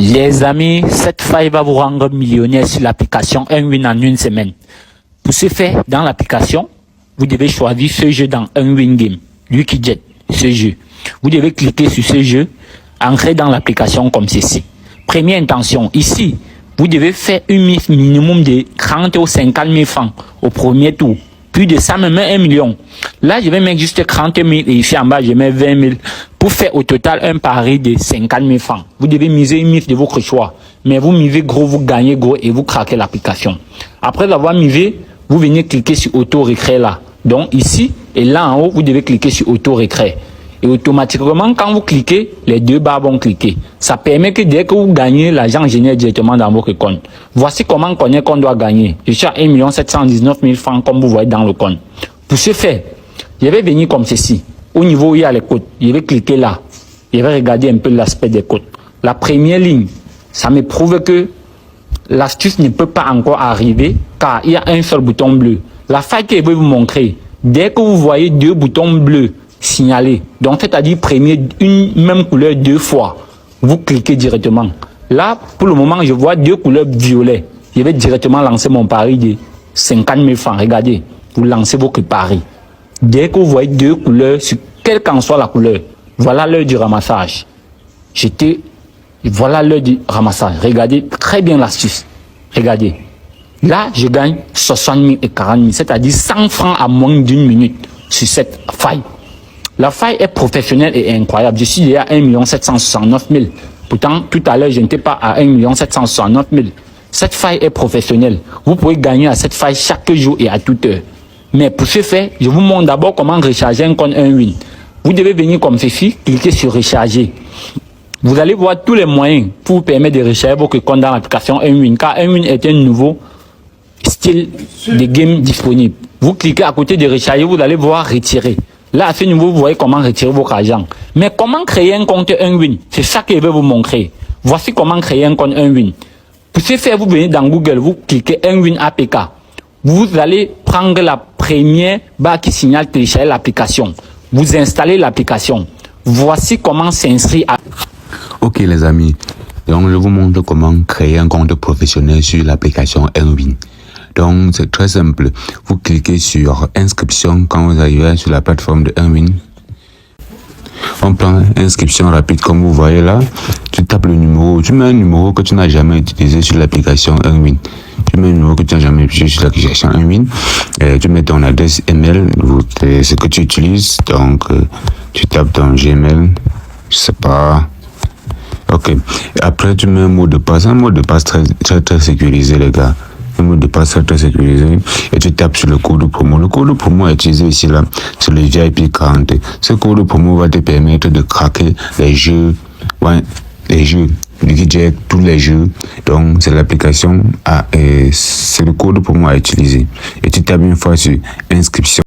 Les amis, cette faille va vous rendre millionnaire sur l'application Unwin en une semaine. Pour ce faire, dans l'application, vous devez choisir ce jeu dans Unwin Game, Lucky Jet, ce jeu. Vous devez cliquer sur ce jeu, entrer dans l'application comme ceci. Première intention, ici, vous devez faire une mise minimum de 30 ou 50 000 francs au premier tour. Plus de ça, me met 1 million. Là, je vais mettre juste 30 000 et ici en bas, je mets 20 000 pour faire au total un pari de 50 000 francs. Vous devez miser une mise de votre choix. Mais vous misez gros, vous gagnez gros et vous craquez l'application. Après avoir misé, vous venez cliquer sur auto-récré là. Donc ici et là en haut, vous devez cliquer sur auto-récré. Et automatiquement, quand vous cliquez, les deux barres vont cliquer. Ça permet que dès que vous gagnez, l'argent génère directement dans votre compte. Voici comment on connaît qu'on doit gagner. Je suis à 1 719 000 francs comme vous voyez dans le compte. Pour ce faire, je vais venir comme ceci. Au niveau où il y a les codes, je vais cliquer là. Je vais regarder un peu l'aspect des codes. La première ligne, ça me prouve que l'astuce ne peut pas encore arriver car il y a un seul bouton bleu. La faille que je vais vous montrer, dès que vous voyez deux boutons bleus, signaler. Donc, c'est-à-dire premier une même couleur deux fois. Vous cliquez directement. Là, pour le moment, je vois deux couleurs violets. Je vais directement lancer mon pari de 50 000 francs. Regardez, vous lancez votre pari. Dès que vous voyez deux couleurs, quelle qu'en soit la couleur, voilà l'heure du ramassage. Voilà l'heure du ramassage. Regardez très bien l'astuce. Regardez. Là, je gagne 60 000 et 40 000, c'est-à-dire 100 francs à moins d'une minute sur cette faille. La faille est professionnelle et incroyable. Je suis déjà à 1 769 000. Pourtant, tout à l'heure, je n'étais pas à 1 769 000. Cette faille est professionnelle. Vous pouvez gagner à cette faille chaque jour et à toute heure. Mais pour ce faire, je vous montre d'abord comment recharger un compte Unwin. Vous devez venir comme ceci, cliquer sur recharger. Vous allez voir tous les moyens pour vous permettre de recharger votre compte dans l'application Unwin. Car Unwin est un nouveau style de game disponible. Vous cliquez à côté de recharger, vous allez voir retirer. Là, à ce niveau, vous voyez comment retirer votre argent. Mais comment créer un compte Unwin? C'est ça que je vais vous montrer. Voici comment créer un compte Unwin. Pour ce faire, vous venez dans Google, vous cliquez Unwin APK. Vous allez prendre la première barre qui signale télécharger l'application. Vous installez l'application. Voici comment s'inscrire à... Ok les amis, donc je vous montre comment créer un compte professionnel sur l'application Unwin. Donc c'est très simple, vous cliquez sur inscription quand vous arrivez sur la plateforme de Unwin. On prend inscription rapide comme vous voyez là, tu tapes le numéro, tu mets un numéro que tu n'as jamais utilisé sur l'application Unwin. Tu mets un numéro que tu n'as jamais utilisé sur l'application Unwin, tu mets ton adresse email, ce que tu utilises, donc tu tapes ton Gmail, je sais pas. Ok, après tu mets un mot de passe très sécurisé les gars. Un mot de passe très sécurisé et tu tapes sur le code promo. Le code promo est utilisé ici là sur le VIP 40. Ce code promo va te permettre de craquer les jeux, les jeux, tous les jeux. Donc c'est l'application c'est le code promo à utiliser. Et tu tapes une fois sur inscription.